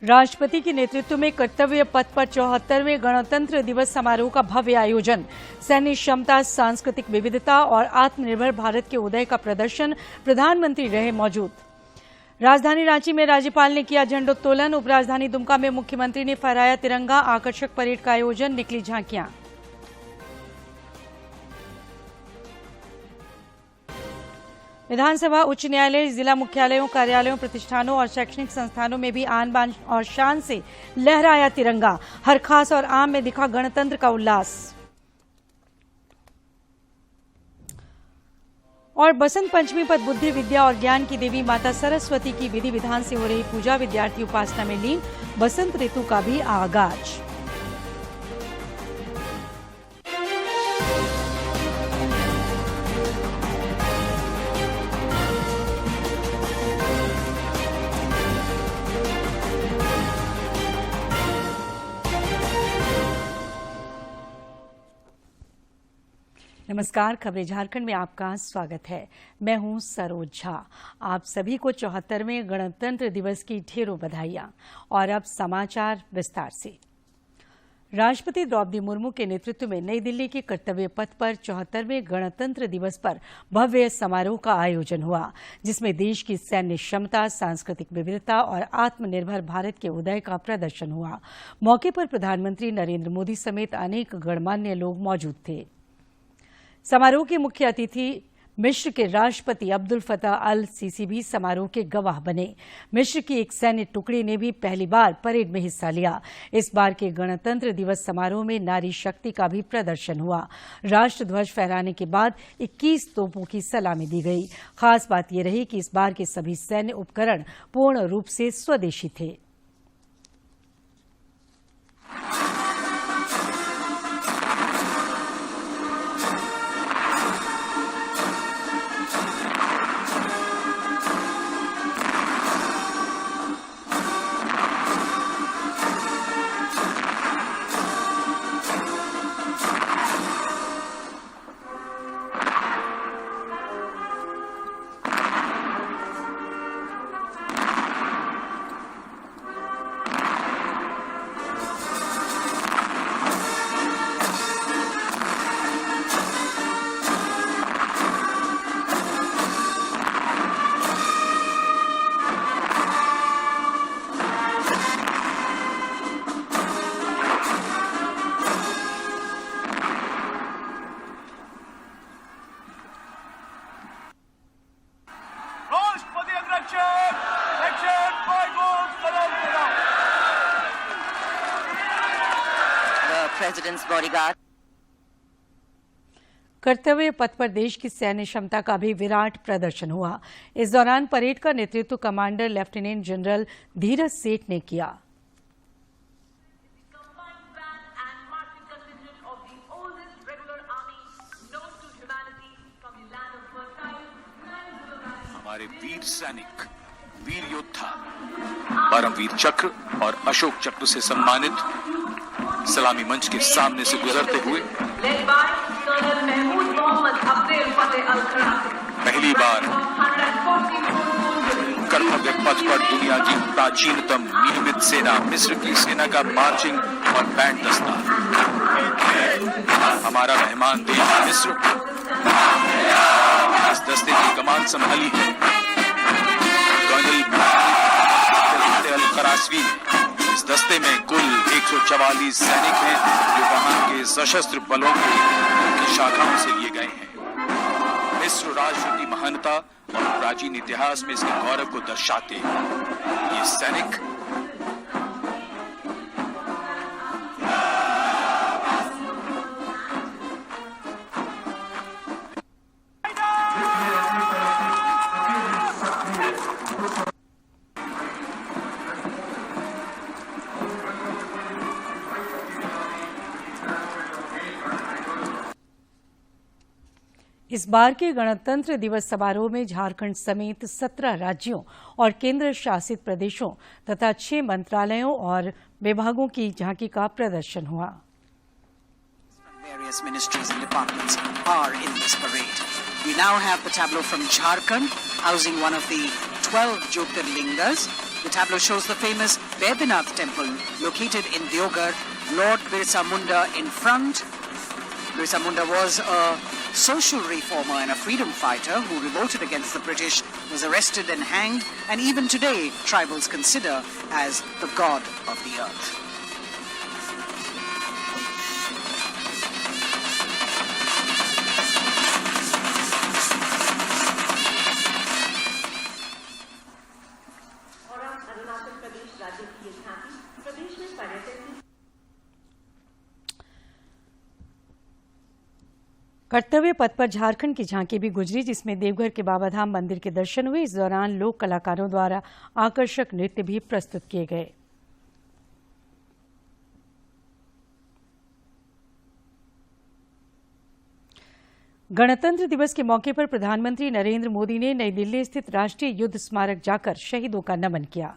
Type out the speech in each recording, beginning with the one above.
राष्ट्रपति के नेतृत्व में कर्तव्य पथ पर 74वें गणतंत्र दिवस समारोह का भव्य आयोजन, सैन्य क्षमता, सांस्कृतिक विविधता और आत्मनिर्भर भारत के उदय का प्रदर्शन। प्रधानमंत्री रहे मौजूद। राजधानी रांची में राज्यपाल ने किया झंडोत्तोलन। उपराजधानी दुमका में मुख्यमंत्री ने फहराया तिरंगा। आकर्षक परेड का आयोजन, निकली झांकियां। विधानसभा, उच्च न्यायालय, जिला मुख्यालयों, कार्यालयों, प्रतिष्ठानों और शैक्षणिक संस्थानों में भी आन बान और शान से लहराया तिरंगा। हर खास और आम में दिखा गणतंत्र का उल्लास। और बसंत पंचमी पर बुद्धि, विद्या और ज्ञान की देवी माता सरस्वती की विधि विधान से हो रही पूजा। विद्यार्थी उपासना में लीन। बसंत ऋतु का भी आगाज। नमस्कार, खबरें झारखंड में आपका स्वागत है। मैं हूं सरोज झा। आप सभी को 74वें गणतंत्र दिवस की ढेरों बधाइयां। और अब समाचार विस्तार से। राष्ट्रपति द्रौपदी मुर्मू के नेतृत्व में नई दिल्ली के कर्तव्य पथ पर 74वें गणतंत्र दिवस पर भव्य समारोह का आयोजन हुआ, जिसमें देश की सैन्य क्षमता, सांस्कृतिक विविधता और आत्मनिर्भर भारत के उदय का प्रदर्शन हुआ। मौके पर प्रधानमंत्री नरेंद्र मोदी समेत अनेक गणमान्य लोग मौजूद थे। समारोह के मुख्य अतिथि मिस्र के राष्ट्रपति अब्दुल फतह अल सीसी भी समारोह के गवाह बने। मिस्र की एक सैन्य टुकड़ी ने भी पहली बार परेड में हिस्सा लिया। इस बार के गणतंत्र दिवस समारोह में नारी शक्ति का भी प्रदर्शन हुआ। राष्ट्र ध्वज फहराने के बाद 21 तोपों की सलामी दी गई। खास बात यह रही कि इस बार के सभी सैन्य उपकरण पूर्ण रूप से स्वदेशी थे। President's bodyguard. कर्तव्य पथ पर देश की सैन्य क्षमता का भी विराट प्रदर्शन हुआ। इस दौरान परेड का नेतृत्व कमांडर लेफ्टिनेंट जनरल धीरज सेठ ने किया। हमारे वीर सैनिक, वीर योद्धा परमवीर चक्र और अशोक चक्र से सम्मानित सलामी मंच के सामने से गुजरते हुए पहली बार कर्तव्य पथ पर दुनिया की प्राचीनतम नियमित सेना मिस्र की सेना का मार्चिंग और बैंड दस्ता, हमारा मेहमान देश मिस्र, इस दस्ते की कमान संभाली है कर्नल अल खरासवी। इस दस्ते में कुल 144 सैनिक हैं जो वहां के सशस्त्र बलों की शाखाओं से लिए गए हैं। मिस्र राष्ट्र की महानता और प्राचीन इतिहास में इसके गौरव को दर्शाते ये सैनिक इस बार के गणतंत्र दिवस समारोह में झारखंड समेत 17 राज्यों और केंद्र शासित प्रदेशों तथा 6 मंत्रालयों और विभागों की झांकी का प्रदर्शन हुआ। Various ministries and departments are in this parade. We now have the tableau from Jharkhand, housing one of the 12 Jyotirlingas. The tableau shows the famous Baidyanath temple located in Deoghar. Lord Birsa Munda in front. Birsa Munda was a social reformer and a freedom fighter who revolted against the British, was arrested and hanged, and even today tribals consider as the god of the earth. कर्तव्य पथ पर झारखंड की झांकी भी गुजरी, जिसमें देवघर के बाबाधाम मंदिर के दर्शन हुए। इस दौरान लोक कलाकारों द्वारा आकर्षक नृत्य भी प्रस्तुत किए गए। गणतंत्र दिवस के मौके पर प्रधानमंत्री नरेंद्र मोदी ने नई दिल्ली स्थित राष्ट्रीय युद्ध स्मारक जाकर शहीदों का नमन किया।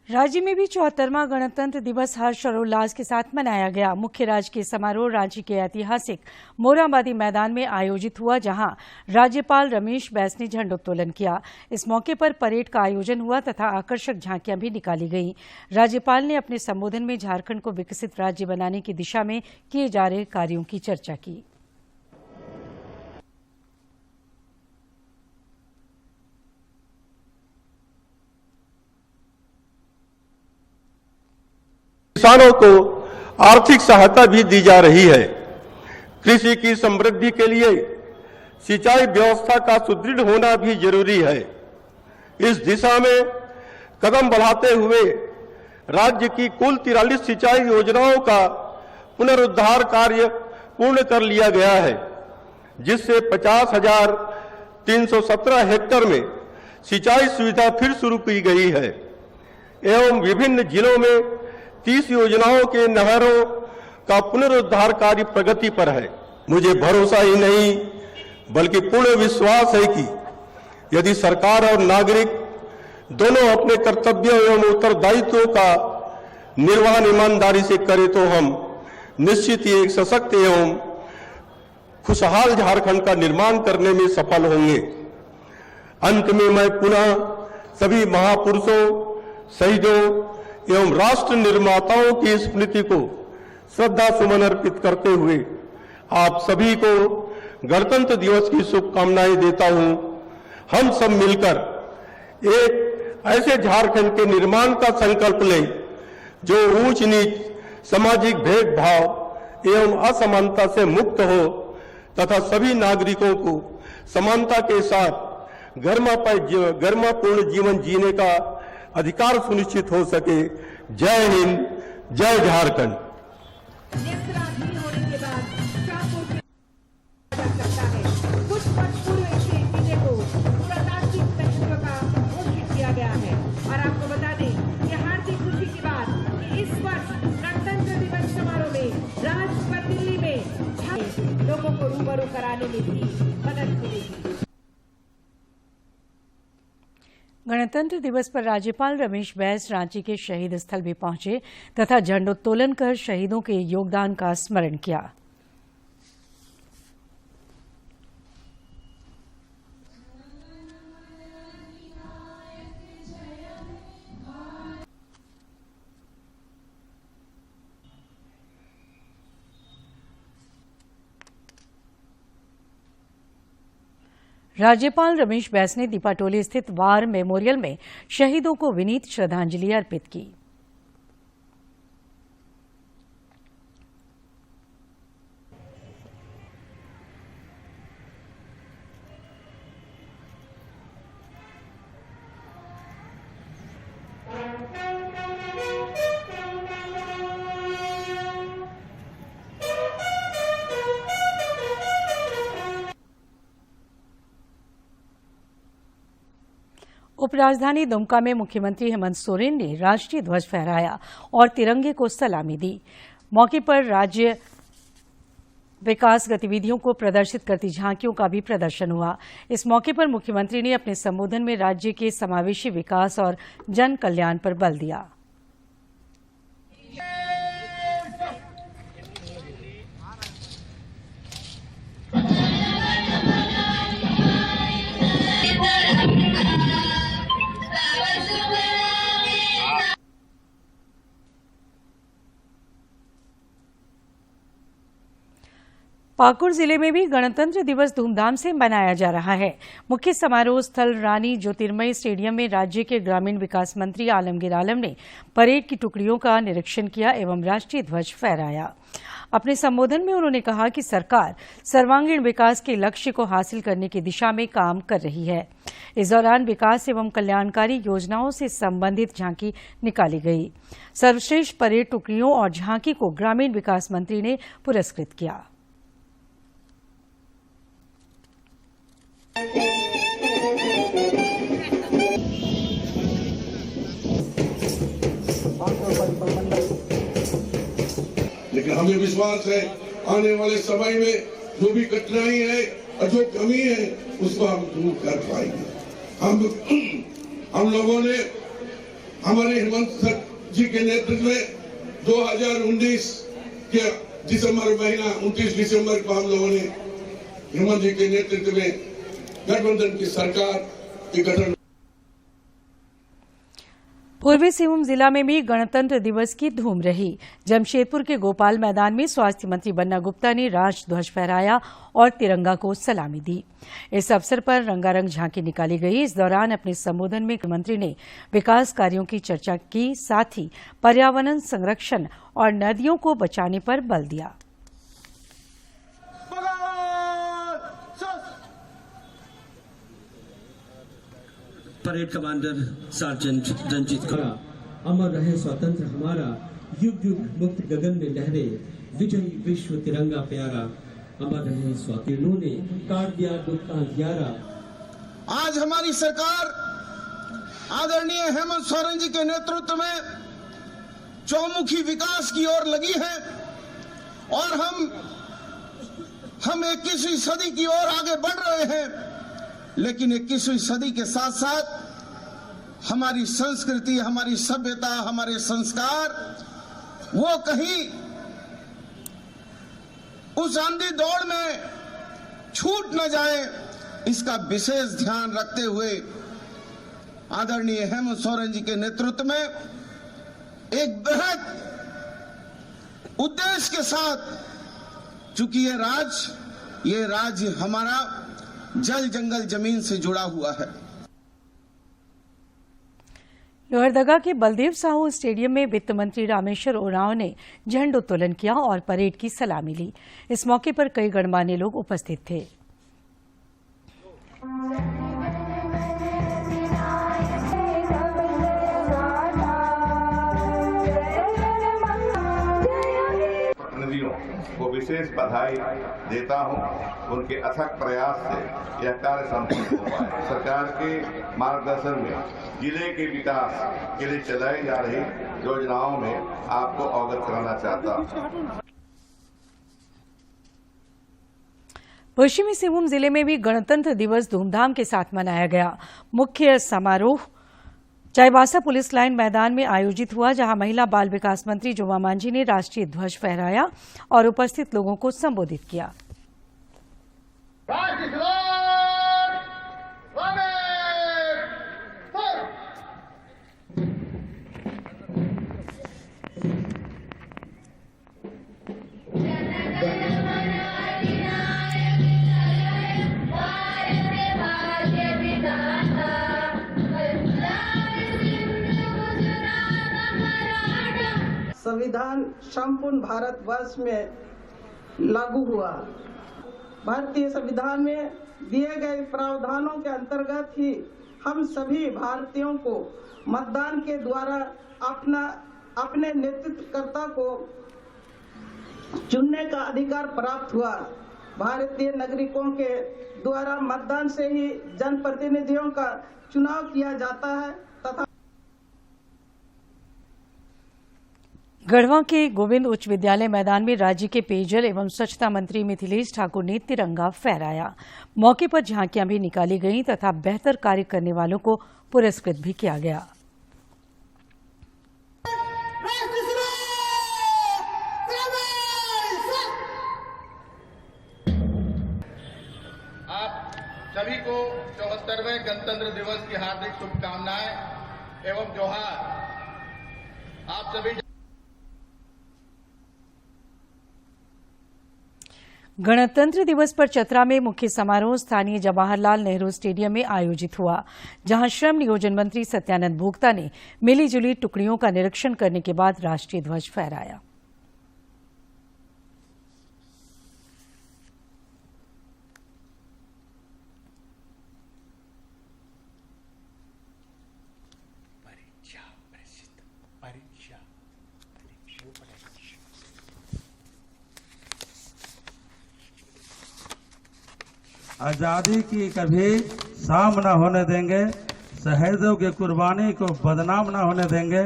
राज्य में भी 74वां गणतंत्र दिवस हर्ष और उल्लास के साथ मनाया गया। मुख्य राजकीय समारोह रांची के ऐतिहासिक मोरहाबादी मैदान में आयोजित हुआ, जहां राज्यपाल रमेश बैस ने झंडोत्तोलन किया। इस मौके पर परेड का आयोजन हुआ तथा आकर्षक झांकियां भी निकाली गईं। राज्यपाल ने अपने संबोधन में झारखंड को विकसित राज्य बनाने की दिशा में किए जा रहे कार्यों की चर्चा की। किसानों को आर्थिक सहायता भी दी जा रही है। कृषि की समृद्धि के लिए सिंचाई व्यवस्था का सुदृढ़ होना भी जरूरी है। इस दिशा में कदम बढ़ाते हुए राज्य की कुल 43 सिंचाई योजनाओं का पुनरुद्धार कार्य पूर्ण कर लिया गया है, जिससे 50,317 हेक्टेयर में सिंचाई सुविधा फिर शुरू की गई है एवं विभिन्न जिलों में 30 योजनाओं के नहरों का पुनरुद्धार कार्य प्रगति पर है। मुझे भरोसा ही नहीं बल्कि पूर्ण विश्वास है कि यदि सरकार और नागरिक दोनों अपने कर्तव्यों एवं उत्तरदायित्वों का निर्वहन ईमानदारी से करें तो हम निश्चित ही एक सशक्त एवं खुशहाल झारखंड का निर्माण करने में सफल होंगे। अंत में मैं पुनः सभी महापुरुषों, शहीदों एवं राष्ट्र निर्माताओं की स्मृति को श्रद्धा सुमन अर्पित करते हुए आप सभी को गणतंत्र दिवस की शुभकामनाएं देता हूं। हम सब मिलकर एक ऐसे झारखंड के निर्माण का संकल्प लें जो ऊंच नीच, सामाजिक भेदभाव एवं असमानता से मुक्त हो तथा सभी नागरिकों को समानता के साथ गरिमापूर्ण जीवन जीने का अधिकार सुनिश्चित हो सके। जय हिंद, जय झारखंड। होने के बाद कुछ पल पूर्व गणतंत्र दिवस पर राज्यपाल रमेश बैस रांची के शहीद स्थल भी पहुंचे तथा झंडोत्तोलन कर शहीदों के योगदान का स्मरण किया। राज्यपाल रमेश बैस ने दीपाटोली स्थित वार मेमोरियल में शहीदों को विनीत श्रद्धांजलि अर्पित की। उपराजधानी दुमका में मुख्यमंत्री हेमंत सोरेन ने राष्ट्रीय ध्वज फहराया और तिरंगे को सलामी दी। मौके पर राज्य विकास गतिविधियों को प्रदर्शित करती झांकियों का भी प्रदर्शन हुआ। इस मौके पर मुख्यमंत्री ने अपने संबोधन में राज्य के समावेशी विकास और जन कल्याण पर बल दिया। पाकुड़ जिले में भी गणतंत्र दिवस धूमधाम से मनाया जा रहा है। मुख्य समारोह स्थल रानी ज्योतिर्मयी स्टेडियम में राज्य के ग्रामीण विकास मंत्री आलमगीर आलम ने परेड की टुकड़ियों का निरीक्षण किया एवं राष्ट्रीय ध्वज फहराया। अपने संबोधन में उन्होंने कहा कि सरकार सर्वांगीण विकास के लक्ष्य को हासिल करने की दिशा में काम कर रही है। इस दौरान विकास एवं कल्याणकारी योजनाओं से संबंधित झांकी निकाली गई। सर्वश्रेष्ठ परेड टुकड़ियों और झांकी को ग्रामीण विकास मंत्री ने पुरस्कृत किया। लेकिन हमें विश्वास है आने वाले समय में जो भी कठिनाई है और जो कमी है उसको हम दूर कर पाएंगे। हम लोगों ने हमारे हेमंत जी के नेतृत्व में 2019 के दिसंबर महीना 29 दिसंबर को हम लोगों ने हेमंत जी के नेतृत्व में गठबंधन की सरकार के गठन। पूर्वी सिंहभूम जिला में भी गणतंत्र दिवस की धूम रही। जमशेदपुर के गोपाल मैदान में स्वास्थ्य मंत्री बन्ना गुप्ता ने राष्ट्र ध्वज फहराया और तिरंगा को सलामी दी। इस अवसर पर रंगारंग झांकी निकाली गई। इस दौरान अपने संबोधन में मंत्री ने विकास कार्यों की चर्चा की, साथ ही पर्यावरण संरक्षण और नदियों को बचाने पर बल दिया। परेड कमांडर सार्जेंट रंजीत खड़ा। अमर रहे स्वतंत्र हमारा, युग युग मुक्त गगन में लहरे, विजयी विश्व तिरंगा प्यारा। अमर रहे स्वातिनों ने काट दिया दुख का अंधियारा। आज हमारी सरकार आदरणीय हेमंत सोरेन जी के नेतृत्व में चौमुखी विकास की ओर लगी है और हम 21वीं सदी की ओर आगे बढ़ रहे हैं। लेकिन 21वीं सदी के साथ साथ हमारी संस्कृति, हमारी सभ्यता, हमारे संस्कार वो कहीं उस आंधी दौड़ में छूट न जाए, इसका विशेष ध्यान रखते हुए आदरणीय हेमंत सोरेन जी के नेतृत्व में एक बृहद उद्देश्य के साथ, चूंकि ये राज्य हमारा जल जंगल जमीन से जुड़ा हुआ है। लोहरदगा के बलदेव साहू स्टेडियम में वित्त मंत्री रामेश्वर उरांव ने झंडोत्तोलन किया और परेड की सलामी ली। इस मौके पर कई गणमान्य लोग उपस्थित थे। प्रतिनिधियों को विशेष बधाई देता हूं। उनके अथक प्रयास से यह कार्य संपन्न हो पाए। सरकार के मार्गदर्शन में जिले के विकास के लिए चलाई जा रही योजनाओं में आपको अवगत कराना चाहता हूं। पश्चिमी सिंहभूम जिले में भी गणतंत्र दिवस धूमधाम के साथ मनाया गया। मुख्य समारोह चाईबासा पुलिस लाइन मैदान में आयोजित हुआ, जहां महिला बाल विकास मंत्री जोमा मांझी ने राष्ट्रीय ध्वज फहराया और उपस्थित लोगों को संबोधित किया। संविधान संपूर्ण भारतवर्ष में लागू हुआ। भारतीय संविधान में दिए गए प्रावधानों के अंतर्गत ही हम सभी भारतीयों को मतदान के द्वारा अपने नेतृत्वकर्ता को चुनने का अधिकार प्राप्त हुआ। भारतीय नागरिकों के द्वारा मतदान से ही जनप्रतिनिधियों का चुनाव किया जाता है तथा गढ़वा के गोविंद उच्च विद्यालय मैदान में राज्य के पेयजल एवं स्वच्छता मंत्री मिथिलेश ठाकुर ने तिरंगा फहराया। मौके पर झांकियां भी निकाली गईं तथा बेहतर कार्य करने वालों को पुरस्कृत भी किया गया। आप सभी को 74वें गणतंत्र दिवस की हार्दिक शुभकामनाएं एवं जोहार। आप सभी गणतंत्र दिवस पर चतरा में मुख्य समारोह स्थानीय जवाहरलाल नेहरू स्टेडियम में आयोजित हुआ, जहां श्रम नियोजन मंत्री सत्यानंद भोक्ता ने मिली जुली टुकड़ियों का निरीक्षण करने के बाद राष्ट्रीय ध्वज फहराया। आजादी की कभी शाम न होने देंगे, शहीदों की कुर्बानी को बदनाम न होने देंगे।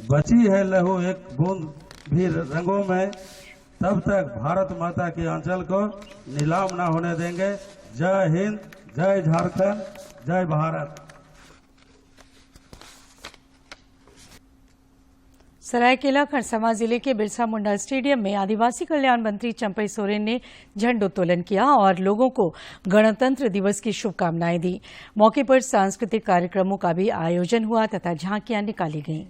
बची है लहू एक बूंद भी रंगों में, तब तक भारत माता के आंचल को नीलाम न होने देंगे। जय हिंद, जय झारखंड, जय भारत। सरायकेला खरसावां जिले के बिरसा मुंडा स्टेडियम में आदिवासी कल्याण मंत्री चंपई सोरेन ने झंडोत्तोलन किया और लोगों को गणतंत्र दिवस की शुभकामनाएं दी। मौके पर सांस्कृतिक कार्यक्रमों का भी आयोजन हुआ तथा झांकियां निकाली गईं।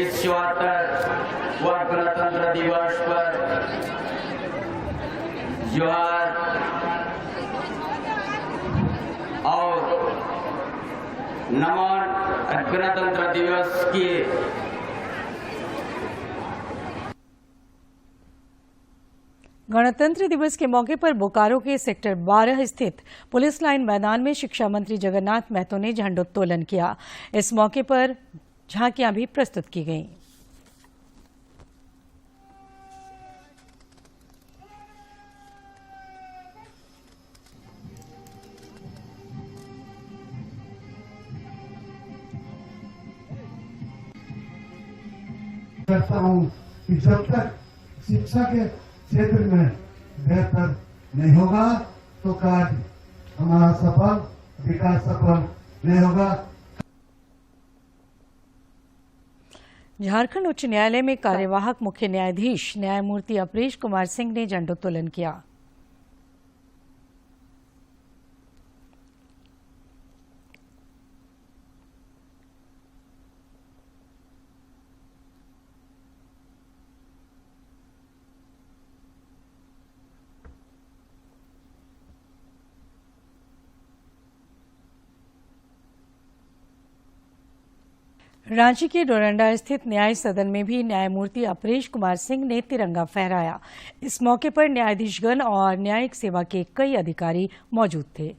इस 74वें गणतंत्र दिवस पर जोहार और नमन। गणतंत्र दिवस की गणतंत्र दिवस के मौके पर बोकारो के सेक्टर 12 स्थित पुलिस लाइन मैदान में शिक्षा मंत्री जगन्नाथ महतो ने झंडोत्तोलन किया। इस मौके पर झांकियां भी प्रस्तुत की गईं। करता हूँ कि जब तक शिक्षा के क्षेत्र में बेहतर नहीं होगा तो कार्य हमारा सफल, विकास सफल नहीं होगा। झारखंड उच्च न्यायालय में कार्यवाहक मुख्य न्यायाधीश न्यायमूर्ति अपरेश कुमार सिंह ने झंडोत्तोलन किया। रांची के डोरंडा स्थित न्याय सदन में भी न्यायमूर्ति अपरेश कुमार सिंह ने तिरंगा फहराया। इस मौके पर न्यायाधीशगण और न्यायिक सेवा के कई अधिकारी मौजूद थे।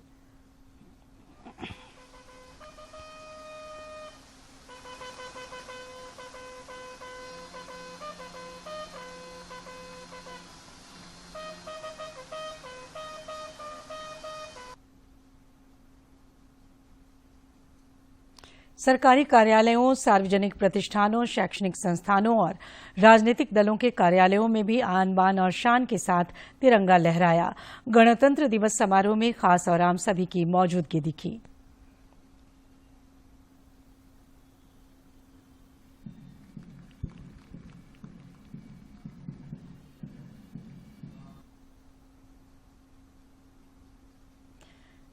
सरकारी कार्यालयों, सार्वजनिक प्रतिष्ठानों, शैक्षणिक संस्थानों और राजनीतिक दलों के कार्यालयों में भी आन बान और शान के साथ तिरंगा लहराया। गणतंत्र दिवस समारोह में खास और आम सभी की मौजूदगी दिखी।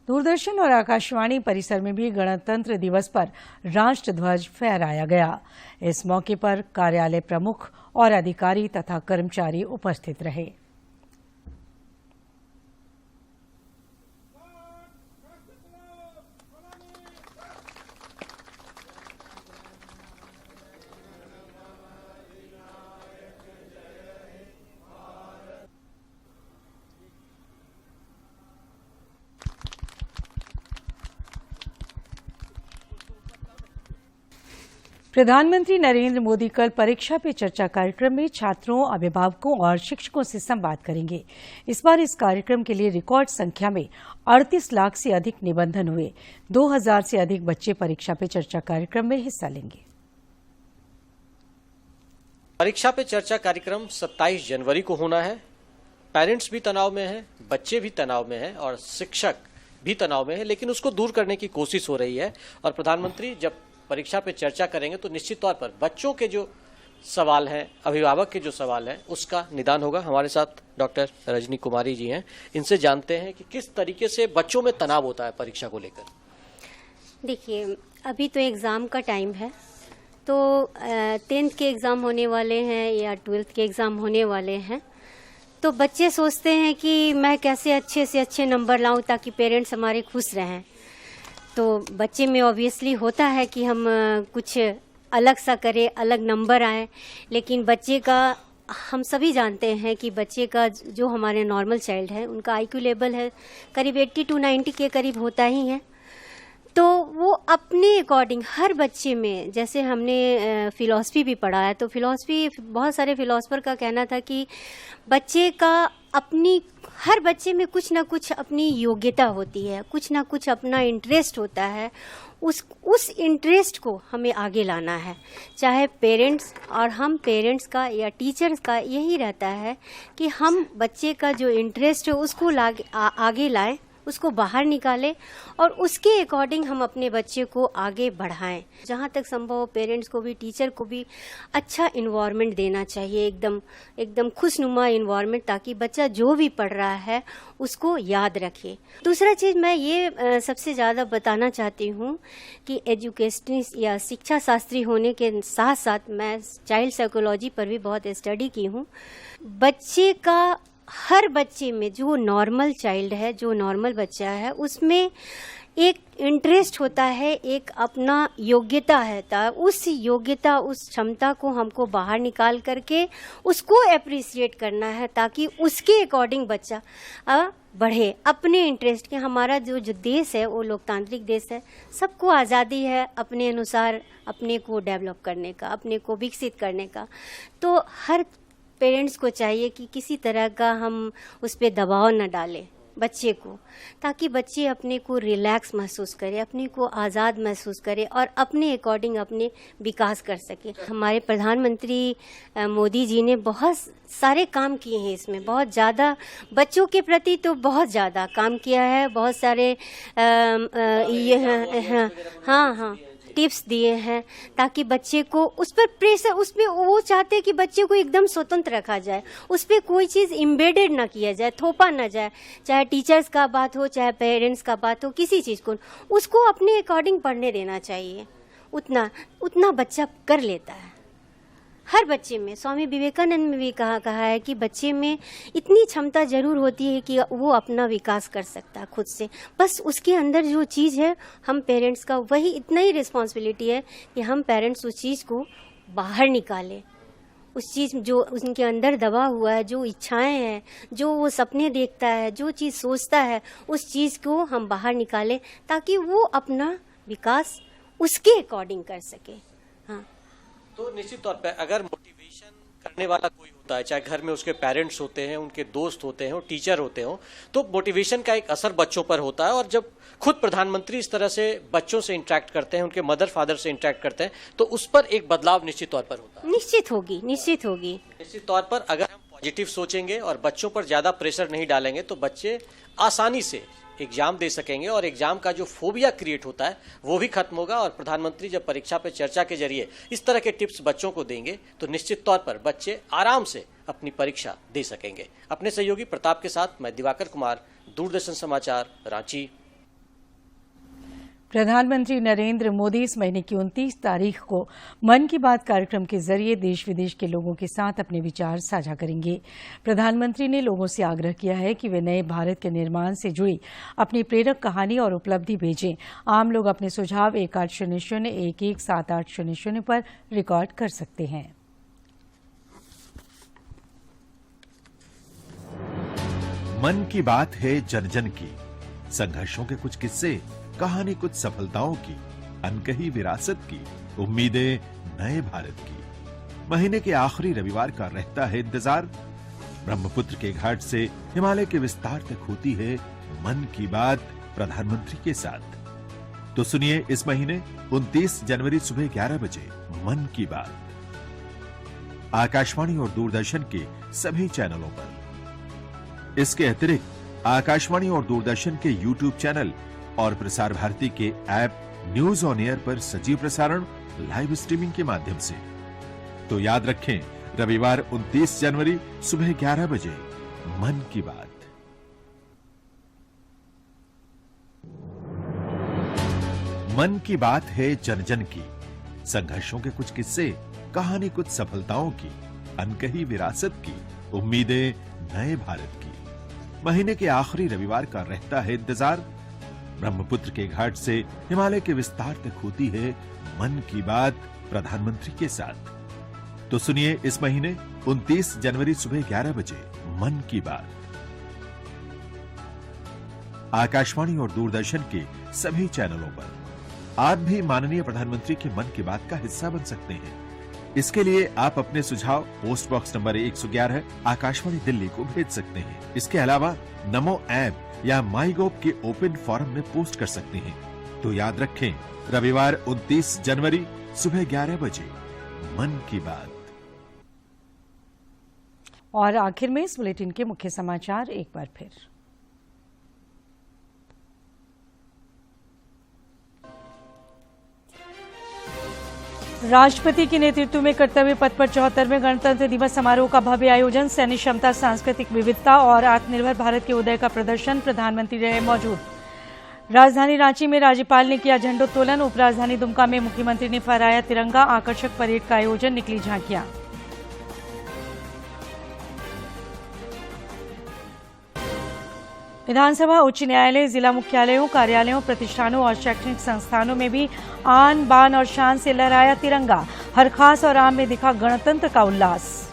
दूरदर्शन और आकाशवाणी परिसर में भी गणतंत्र दिवस पर राष्ट्रध्वज फहराया गया। इस मौके पर कार्यालय प्रमुख और अधिकारी तथा कर्मचारी उपस्थित रहे। प्रधानमंत्री नरेंद्र मोदी कल परीक्षा पे चर्चा कार्यक्रम में छात्रों, अभिभावकों और शिक्षकों से संवाद करेंगे। इस बार इस कार्यक्रम के लिए रिकॉर्ड संख्या में 38 लाख से अधिक निबंधन हुए। 2000 से अधिक बच्चे परीक्षा पे चर्चा कार्यक्रम में हिस्सा लेंगे। परीक्षा पे चर्चा कार्यक्रम 27 जनवरी को होना है। पेरेंट्स भी तनाव में हैं, बच्चे भी तनाव में हैं और शिक्षक भी तनाव में है, लेकिन उसको दूर करने की कोशिश हो रही है। और प्रधानमंत्री जब परीक्षा पे चर्चा करेंगे तो निश्चित तौर पर बच्चों के जो सवाल हैं, अभिभावक के जो सवाल हैं, उसका निदान होगा। हमारे साथ डॉक्टर रजनी कुमारी जी हैं, इनसे जानते हैं कि किस तरीके से बच्चों में तनाव होता है परीक्षा को लेकर। देखिए, अभी तो एग्ज़ाम का टाइम है, तो 10th के एग्ज़ाम होने वाले हैं या 12th के एग्ज़ाम होने वाले हैं, तो बच्चे सोचते हैं कि मैं कैसे अच्छे से अच्छे नंबर लाऊं ताकि पेरेंट्स हमारे खुश रहें। तो बच्चे में ऑब्वियसली होता है कि हम कुछ अलग सा करें, अलग नंबर आए, लेकिन बच्चे का, हम सभी जानते हैं कि बच्चे का जो हमारे नॉर्मल चाइल्ड है उनका IQ लेवल है करीब 80 to 90 के करीब होता ही है। तो वो अपने अकॉर्डिंग हर बच्चे में, जैसे हमने फिलॉसफी भी पढ़ा है, तो फिलॉसफी, बहुत सारे फिलॉसफर का कहना था कि बच्चे का अपनी, हर बच्चे में कुछ ना कुछ अपनी योग्यता होती है, कुछ ना कुछ अपना इंटरेस्ट होता है। उस इंटरेस्ट को हमें आगे लाना है। चाहे पेरेंट्स, और हम पेरेंट्स का या टीचर्स का यही रहता है कि हम बच्चे का जो इंटरेस्ट है उसको आगे लाएं, उसको बाहर निकालें और उसके अकॉर्डिंग हम अपने बच्चे को आगे बढ़ाएं। जहाँ तक संभव हो पेरेंट्स को भी, टीचर को भी अच्छा इन्वायरमेंट देना चाहिए, एकदम खुशनुमा इन्वायरमेंट, ताकि बच्चा जो भी पढ़ रहा है उसको याद रखे। दूसरा चीज़ मैं ये सबसे ज़्यादा बताना चाहती हूँ कि एजुकेशनिस्ट या शिक्षा शास्त्री होने के साथ साथ मैं चाइल्ड साइकोलॉजी पर भी बहुत स्टडी की हूँ। बच्चे का, हर बच्चे में जो नॉर्मल चाइल्ड है, जो नॉर्मल बच्चा है, उसमें एक इंटरेस्ट होता है, एक अपना योग्यता है। उस योग्यता, उस क्षमता को हमको बाहर निकाल करके उसको एप्रिसिएट करना है, ताकि उसके अकॉर्डिंग बच्चा बढ़े अपने इंटरेस्ट के। हमारा जो देश है वो लोकतांत्रिक देश है, सबको आज़ादी है अपने अनुसार अपने को डेवलप करने का, अपने को विकसित करने का। तो हर पेरेंट्स को चाहिए कि किसी तरह का हम उस पर दबाव न डालें बच्चे को, ताकि बच्चे अपने को रिलैक्स महसूस करे, अपने को आज़ाद महसूस करे और अपने अकॉर्डिंग अपने विकास कर सके। हमारे प्रधानमंत्री मोदी जी ने बहुत सारे काम किए हैं, इसमें बहुत ज़्यादा बच्चों के प्रति तो बहुत ज़्यादा काम किया है। बहुत सारे हाँ टिप्स दिए हैं, ताकि बच्चे को उस पर प्रेशर, उसमें वो चाहते हैं कि बच्चे को एकदम स्वतंत्र रखा जाए, उस पर कोई चीज़ इम्बेडेड ना किया जाए, थोपा ना जाए। चाहे टीचर्स का बात हो, चाहे पेरेंट्स का बात हो, किसी चीज़ को उसको अपने अकॉर्डिंग पढ़ने देना चाहिए। उतना बच्चा कर लेता है। हर बच्चे में, स्वामी विवेकानंद ने भी कहा है कि बच्चे में इतनी क्षमता जरूर होती है कि वो अपना विकास कर सकता है खुद से। बस उसके अंदर जो चीज़ है, हम पेरेंट्स का वही इतना ही रिस्पॉन्सिबिलिटी है कि हम पेरेंट्स उस चीज़ को बाहर निकालें। उस चीज़ जो उनके अंदर दबा हुआ है, जो इच्छाएं हैं, जो वो सपने देखता है, जो चीज़ सोचता है, उस चीज़ को हम बाहर निकालें, ताकि वो अपना विकास उसके अकॉर्डिंग कर सके। हाँ, तो निश्चित तौर पर अगर मोटिवेशन करने वाला कोई होता है, चाहे घर में उसके पेरेंट्स होते हैं, उनके दोस्त होते हैं, टीचर होते हो, तो मोटिवेशन का एक असर बच्चों पर होता है। और जब खुद प्रधानमंत्री इस तरह से बच्चों से इंटरेक्ट करते हैं, उनके मदर फादर से इंटरेक्ट करते हैं, तो उस पर एक बदलाव निश्चित तौर पर होता है। निश्चित होगी। निश्चित तौर पर अगर हम पॉजिटिव सोचेंगे और बच्चों पर ज्यादा प्रेशर नहीं डालेंगे तो बच्चे आसानी से एग्जाम दे सकेंगे और एग्जाम का जो फोबिया क्रिएट होता है वो भी खत्म होगा। और प्रधानमंत्री जब परीक्षा पे चर्चा के जरिए इस तरह के टिप्स बच्चों को देंगे तो निश्चित तौर पर बच्चे आराम से अपनी परीक्षा दे सकेंगे। अपने सहयोगी प्रताप के साथ मैं दिवाकर कुमार, दूरदर्शन समाचार, रांची। प्रधानमंत्री नरेंद्र मोदी इस महीने की 29 तारीख को मन की बात कार्यक्रम के जरिए देश विदेश के लोगों के साथ अपने विचार साझा करेंगे। प्रधानमंत्री ने लोगों से आग्रह किया है कि वे नए भारत के निर्माण से जुड़ी अपनी प्रेरक कहानी और उपलब्धि भेजें। आम लोग अपने सुझाव 1800-117800 पर रिकॉर्ड कर सकते हैं। मन की बात है जन जन की, संघर्षों के कुछ किस्से, कहानी कुछ सफलताओं की, अनकही विरासत की, उम्मीदें नए भारत की। महीने के आखिरी रविवार का रहता है इंतजार। ब्रह्मपुत्र के घाट से हिमालय के विस्तार तक होती है मन की बात प्रधानमंत्री के साथ। तो सुनिए इस महीने 29 जनवरी सुबह 11 बजे मन की बात, आकाशवाणी और दूरदर्शन के सभी चैनलों पर। इसके अतिरिक्त आकाशवाणी और दूरदर्शन के YouTube चैनल और प्रसार भारती के ऐप न्यूज ऑन एयर पर सजीव प्रसारण लाइव स्ट्रीमिंग के माध्यम से। तो याद रखें, रविवार 29 जनवरी सुबह 11 बजे मन की बात। मन की बात है जन जन की, संघर्षों के कुछ किस्से, कहानी कुछ सफलताओं की, अनकही विरासत की, उम्मीदें नए भारत की। महीने के आखिरी रविवार का रहता है इंतजार। ब्रह्मपुत्र के घाट से हिमालय के विस्तार तक होती है मन की बात प्रधानमंत्री के साथ। तो सुनिए इस महीने 29 जनवरी सुबह 11 बजे मन की बात, आकाशवाणी और दूरदर्शन के सभी चैनलों पर। आप भी माननीय प्रधानमंत्री के मन की बात का हिस्सा बन सकते हैं। इसके लिए आप अपने सुझाव post box number 111 Akashvani Delhi को भेज सकते हैं। इसके अलावा नमो ऐप या माई गोव के ओपन फोरम में पोस्ट कर सकते हैं। तो याद रखें, रविवार 29 जनवरी सुबह 11 बजे मन की बात। और आखिर में इस बुलेटिन के मुख्य समाचार एक बार फिर। राष्ट्रपति के नेतृत्व में कर्तव्य पथ पर 74वें गणतंत्र दिवस समारोह का भव्य आयोजन, सैन्य क्षमता, सांस्कृतिक विविधता और आत्मनिर्भर भारत के उदय का प्रदर्शन। प्रधानमंत्री रहे मौजूद। राजधानी रांची में राज्यपाल ने किया झंडोत्तोलन। उपराजधानी दुमका में मुख्यमंत्री ने फहराया तिरंगा। आकर्षक परेड का आयोजन, निकली झांकियां। विधानसभा, उच्च न्यायालय, जिला मुख्यालयों, कार्यालयों, प्रतिष्ठानों और शैक्षणिक संस्थानों में भी आन बान और शान से लहराया तिरंगा। हर खास और आम में दिखा गणतंत्र का उल्लास।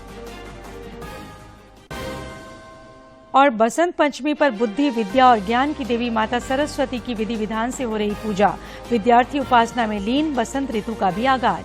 और बसंत पंचमी पर बुद्धि, विद्या और ज्ञान की देवी माता सरस्वती की विधि विधान से हो रही पूजा। विद्यार्थी उपासना में लीन। बसंत ऋतु का भी आगाज।